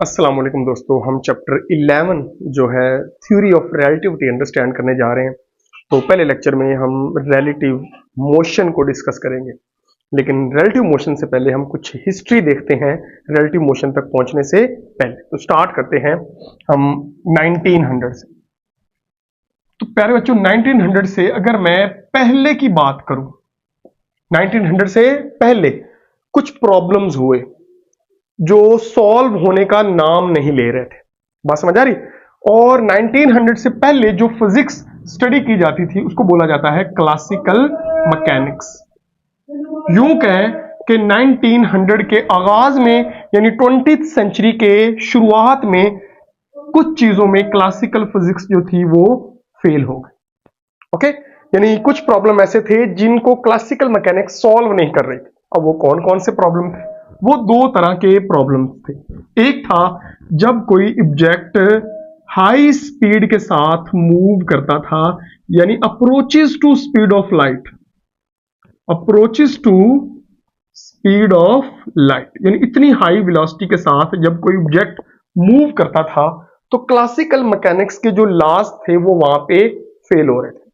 अस्सलाम वालेकुम दोस्तों, हम चैप्टर 11 जो है थ्योरी ऑफ रिलेटिविटी अंडरस्टैंड करने जा रहे हैं। तो पहले लेक्चर में हम रिलेटिव मोशन को डिस्कस करेंगे, लेकिन रिलेटिव मोशन से पहले हम कुछ हिस्ट्री देखते हैं रिलेटिव मोशन तक पहुंचने से पहले। तो स्टार्ट करते हैं हम 1900 से। तो प्यारे बच्चों, 1900 से अगर मैं पहले की बात करूं, 1900 से पहले कुछ प्रॉब्लम्स हुए जो सॉल्व होने का नाम नहीं ले रहे थे। बात समझ आ रही? और 1900 से पहले जो फिजिक्स स्टडी की जाती थी उसको बोला जाता है क्लासिकल मैकेनिक्स। यूं कहें कि 1900 के आगाज में यानी 20th सेंचुरी के शुरुआत में कुछ चीजों में क्लासिकल फिजिक्स जो थी वो फेल हो गई। ओके, यानी कुछ प्रॉब्लम ऐसे थे जिनको क्लासिकल मैकेनिक्स सॉल्व नहीं कर रही थी। अब वो कौन कौन से प्रॉब्लम थे? वो दो तरह के प्रॉब्लम्स थे। एक था जब कोई ऑब्जेक्ट हाई स्पीड के साथ मूव करता था, यानी approaches to speed of light, approaches to speed of light, यानी इतनी हाई वेलोसिटी के साथ जब कोई ऑब्जेक्ट मूव करता था तो क्लासिकल मैकेनिक्स के जो लॉज थे वो वहां पे फेल हो रहे थे।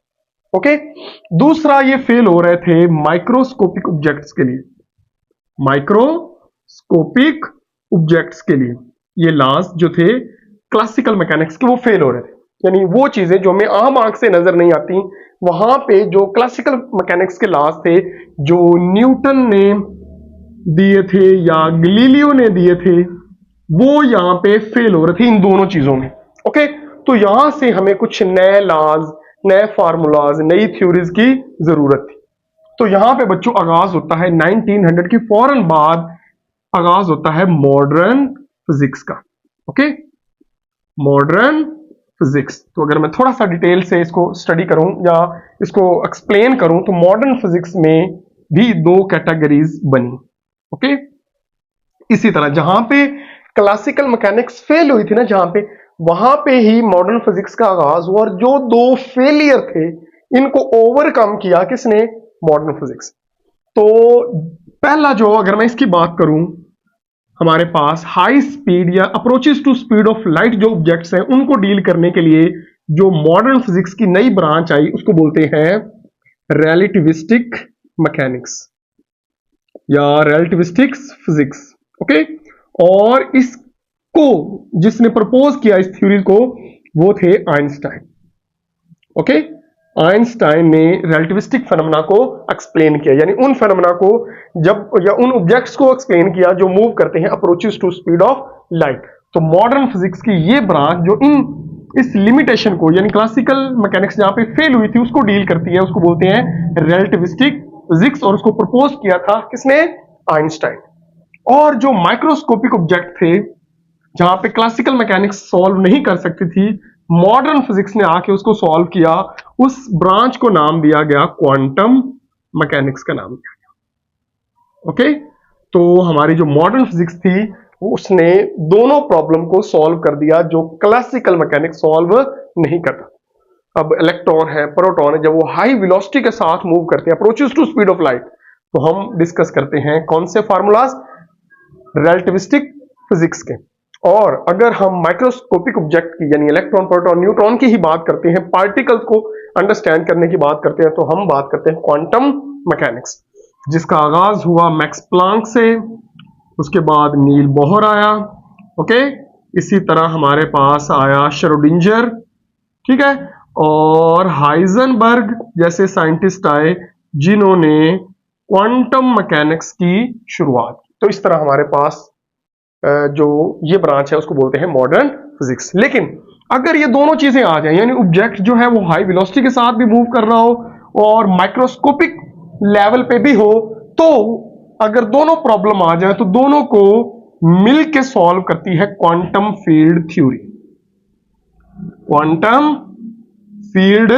ओके, दूसरा ये फेल हो रहे थे माइक्रोस्कोपिक ऑब्जेक्ट्स के लिए, माइक्रोस्कोपिक ऑब्जेक्ट्स के लिए ये लॉज जो थे क्लासिकल मैकेनिक्स के वो फेल हो रहे थे। यानी वो चीजें जो हमें आम आंख से नजर नहीं आती, वहां पे जो क्लासिकल मैकेनिक्स के लॉज थे जो न्यूटन ने दिए थे या गलीलियो ने दिए थे, वो यहां पे फेल हो रहे थे इन दोनों चीजों में। ओके, तो यहां से हमें कुछ नए लॉज, नए फार्मूलाज, नई थ्योरीज की जरूरत थी। तो यहां पे बच्चों आगाज होता है 1900 के फौरन बाद आगाज होता है मॉडर्न फिजिक्स का। Okay, modern physics. तो अगर मैं थोड़ा सा डिटेल से इसको स्टडी करूं या इसको एक्सप्लेन करूं तो मॉडर्न फिजिक्स में भी दो कैटेगरीज बनी। ओके, इसी तरह जहां पे क्लासिकल मैकेनिक्स फेल हुई थी ना, जहां पे वहां पे ही मॉडर्न फिजिक्स का आगाज हुआ, और जो दो फेलियर थे इनको ओवरकम किया किसने? Modern physics. तो पहला जो, अगर मैं इसकी बात करूं, हमारे पास हाई स्पीड या approaches to speed of light जो ऑब्जेक्ट्स हैं उनको डील करने के लिए जो मॉडर्न फिजिक्स की नई ब्रांच आई उसको बोलते हैं रिलेटिविस्टिक मैकेनिक्स या रिलेटिविस्टिक फिजिक्स। ओके, और इसको जिसने प्रपोज किया इस थ्योरी को वो थे आइंस्टाइन। ओके, आइंस्टाइन ने रिलेटिविस्टिक फेनोमेना को एक्सप्लेन किया, यानी उन फेनोमेना को जब या उन ऑब्जेक्ट्स को एक्सप्लेन किया जो मूव करते हैं approaches to speed of light. तो मॉडर्न फिजिक्स की ये ब्रांच जो इस लिमिटेशन को, यानी क्लासिकल मैकेनिक्स जहां पे फेल हुई थी उसको डील करती है, उसको बोलते हैं रिलेटिविस्टिक फिजिक्स। और उसको प्रपोज किया था किसने? आइंस्टाइन। और जो माइक्रोस्कोपिक ऑब्जेक्ट थे जहां पे क्लासिकल मैकेनिक्स सॉल्व नहीं कर सकती थी, मॉडर्न फिजिक्स ने आके उसको सॉल्व किया। उस ब्रांच को नाम दिया गया क्वांटम मैकेनिक्स का नाम दिया गया। ओके, तो हमारी जो मॉडर्न फिजिक्स थी उसने दोनों प्रॉब्लम को सॉल्व कर दिया जो क्लासिकल मैकेनिक्स सॉल्व नहीं करता। अब इलेक्ट्रॉन है, प्रोटॉन है, जब वो हाई वेलोसिटी के साथ मूव करते हैं approaches to speed of light, तो हम डिस्कस करते हैं कौन से फार्मूलाज? रिलेटिविस्टिक फिजिक्स के। और अगर हम माइक्रोस्कोपिक ऑब्जेक्ट की यानी इलेक्ट्रॉन, प्रोटॉन, न्यूट्रॉन की ही बात करते हैं, पार्टिकल्स को अंडरस्टैंड करने की बात करते हैं, तो हम बात करते हैं क्वांटम मैकेनिक्स, जिसका आगाज हुआ मैक्स प्लांक से, उसके बाद नील बोहर आया। ओके, इसी तरह हमारे पास आया श्रोडिंजर, ठीक है, और हाइजेनबर्ग जैसे साइंटिस्ट आए जिन्होंने क्वांटम मैकेनिक्स की शुरुआत की। तो इस तरह हमारे पास जो ये ब्रांच है उसको बोलते हैं मॉडर्न फिजिक्स। लेकिन अगर ये दोनों चीजें आ जाए, यानी ऑब्जेक्ट जो है वो हाई वेलोसिटी के साथ भी मूव कर रहा हो और माइक्रोस्कोपिक लेवल पे भी हो, तो अगर दोनों प्रॉब्लम आ जाए तो दोनों को मिल के सॉल्व करती है quantum field theory. Quantum field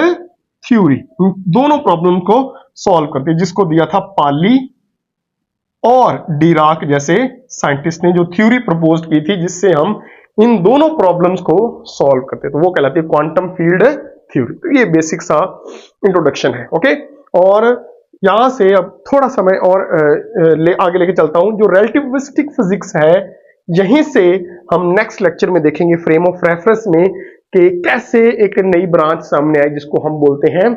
theory दोनों प्रॉब्लम को सॉल्व करती है, जिसको दिया था पाली और डिराक जैसे साइंटिस्ट ने जो थ्योरी प्रपोज की थी जिससे हम इन दोनों प्रॉब्लम्स को सॉल्व करते, तो वो कहलाती है क्वांटम फील्ड थ्योरी। तो ये बेसिक सा इंट्रोडक्शन है। ओके, और यहां से अब थोड़ा सा मैं और आगे लेके चलता हूं। जो रिलेटिविस्टिक फिजिक्स है यहीं से हम नेक्स्ट लेक्चर में देखेंगे फ्रेम ऑफ रेफरेंस में कि कैसे एक नई ब्रांच सामने आई जिसको हम बोलते हैं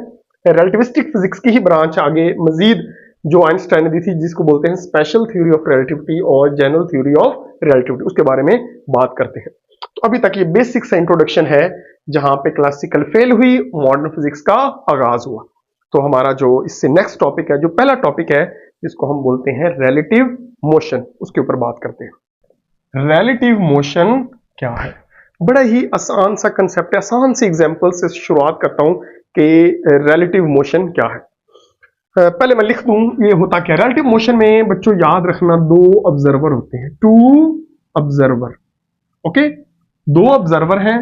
रिलेटिविस्टिक फिजिक्स की ही ब्रांच आगे मजीद जो आइंस्टाइन ने दी थी जिसको बोलते हैं स्पेशल थ्योरी ऑफ रिलेटिविटी और जनरल थ्योरी ऑफ रिलेटिविटी, उसके बारे में बात करते हैं। तो अभी तक ये बेसिक सा इंट्रोडक्शन है जहां पे क्लासिकल फेल हुई, मॉडर्न फिजिक्स का आगाज हुआ। तो हमारा जो इससे नेक्स्ट टॉपिक है, जो पहला टॉपिक है जिसको हम बोलते हैं रिलेटिव मोशन, उसके ऊपर बात करते हैं। रिलेटिव मोशन क्या है? बड़ा ही आसान सा कंसेप्ट है, आसान से एग्जांपल से शुरुआत करता हूं कि रिलेटिव मोशन क्या है। पहले मैं लिख दूं ये होता क्या है। रिलेटिव मोशन में बच्चों याद रखना दो ऑब्जर्वर होते हैं, टू ऑब्जर्वर, ओके, दो ऑब्जर्वर हैं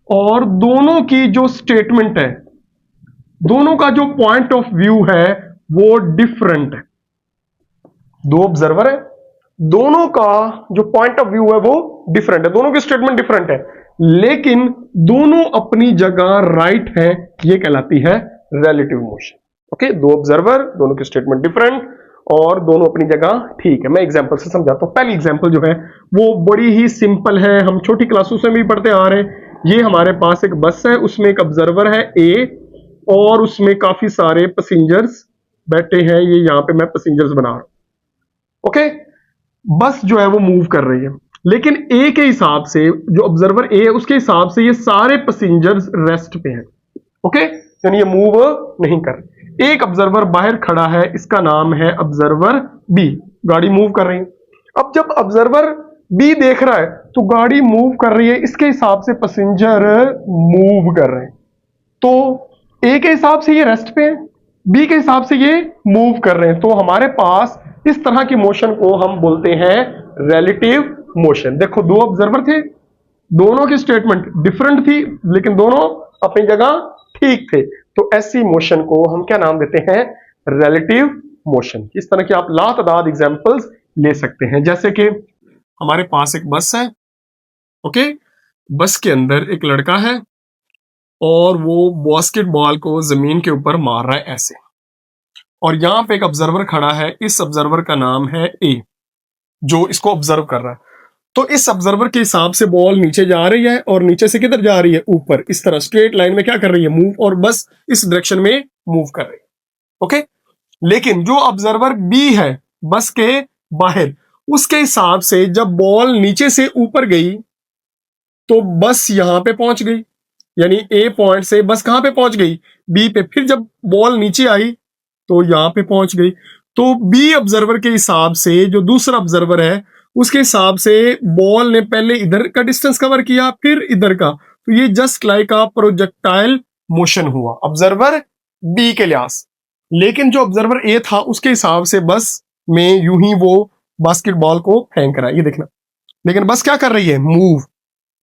और दोनों की जो स्टेटमेंट है, दोनों का जो पॉइंट ऑफ व्यू है वो डिफरेंट है। दो ऑब्जर्वर है, दोनों का जो पॉइंट ऑफ व्यू है वो डिफरेंट है, दोनों की स्टेटमेंट डिफरेंट है, लेकिन दोनों अपनी जगह राइट है, ये कहलाती है रिलेटिव मोशन। ओके, दो ऑब्जर्वर, दोनों की स्टेटमेंट डिफरेंट और दोनों अपनी जगह ठीक है। मैं एग्जांपल से समझाता हूं। पहली एग्जांपल जो है वो बड़ी ही सिंपल है, हम छोटी क्लासों से भी पढ़ते आ रहे हैं। ये हमारे पास एक बस है, उसमें एक ऑब्जर्वर है ए और उसमें काफी सारे पैसेंजर्स बैठे हैं। ये यहां पे मैं पैसेंजर्स बना रहा हूं। ओके, बस जो है वो मूव कर रही है, लेकिन ए के हिसाब से, जो ऑब्जर्वर ए है उसके हिसाब से ये सारे पैसेंजर्स रेस्ट पे हैं। ओके, यानी ये मूव नहीं कर रहे। एक ऑब्जर्वर बाहर खड़ा है, इसका नाम है ऑब्जर्वर बी, गाड़ी मूव कर रही है। अब जब ऑब्जर्वर बी देख रहा है तो गाड़ी मूव कर रही है, इसके हिसाब से पैसेंजर मूव कर रहे हैं। तो ए के हिसाब से ये रेस्ट पे है, बी के हिसाब से ये मूव कर रहे हैं। तो हमारे पास इस तरह की मोशन को हम बोलते हैं रिलेटिव मोशन। देखो, दो ऑब्जर्वर थे, दोनों की स्टेटमेंट डिफरेंट थी, लेकिन दोनों अपनी जगह ठीक थे। तो ऐसी मोशन को हम क्या नाम देते हैं? Relative motion. इस तरह के आप लातादाद एग्जांपल्स ले सकते हैं। जैसे कि हमारे पास एक बस है, ओके, बस के अंदर एक लड़का है और वो बास्केटबॉल को जमीन के ऊपर मार रहा है ऐसे, और यहां पे एक ऑब्जर्वर खड़ा है, इस ऑब्जर्वर का नाम है ए, जो इसको ऑब्जर्व कर रहा है। तो इस ऑब्जर्वर के हिसाब से बॉल नीचे जा रही है और नीचे से किधर जा रही है? ऊपर, इस तरह स्ट्रेट लाइन में क्या कर रही है? मूव, और बस इस डायरेक्शन में मूव कर रही है। ओके, लेकिन जो ऑब्जर्वर बी है बस के बाहर, उसके हिसाब से जब बॉल नीचे से ऊपर गई तो बस यहां पे पहुंच गई, यानी ए पॉइंट से बस कहां पे पहुंच गई? बी पे। फिर जब बॉल नीचे आई तो यहां पे पहुंच गई। तो बी ऑब्जर्वर के हिसाब से, जो दूसरा ऑब्जर्वर है उसके हिसाब से, बॉल ने पहले इधर का डिस्टेंस कवर किया फिर इधर का, तो ये just like a projectile motion हुआ ऑब्जर्वर बी के लिहाज। लेकिन जो ऑब्जर्वर ए था उसके हिसाब से बस में यूं ही वो बास्केटबॉल को फेंक रहा है, ये देखना, लेकिन बस क्या कर रही है? मूव।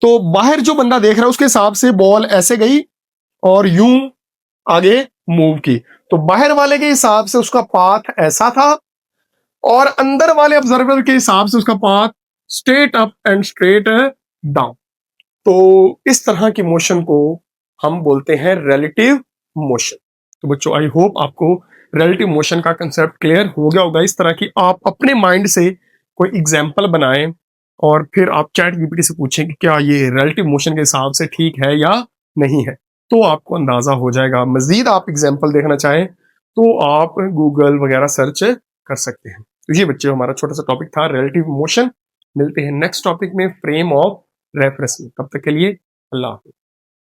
तो बाहर जो बंदा देख रहा है उसके हिसाब से बॉल ऐसे गई और यूं आगे मूव की। तो बाहर वाले के हिसाब से उसका पाथ ऐसा था और अंदर वाले ऑब्जर्वर के हिसाब से उसका path straight up and straight down. तो इस तरह की मोशन को हम बोलते हैं रिलेटिव मोशन। तो बच्चों, आई होप आपको रिलेटिव मोशन का कंसेप्ट क्लियर हो गया होगा। इस तरह की आप अपने माइंड से कोई एग्जाम्पल बनाएं और फिर आप चैट जीपीटी से पूछें कि क्या ये रिलेटिव मोशन के हिसाब से ठीक है या नहीं है, तो आपको अंदाजा हो जाएगा। मजीद आप एग्जाम्पल देखना चाहें तो आप गूगल वगैरह सर्च कर सकते हैं। तो ये बच्चे हमारा छोटा सा टॉपिक था रिलेटिव मोशन। मिलते हैं नेक्स्ट टॉपिक में फ्रेम ऑफ रेफरेंस में। तब तक के लिए अल्लाह हाफिज़।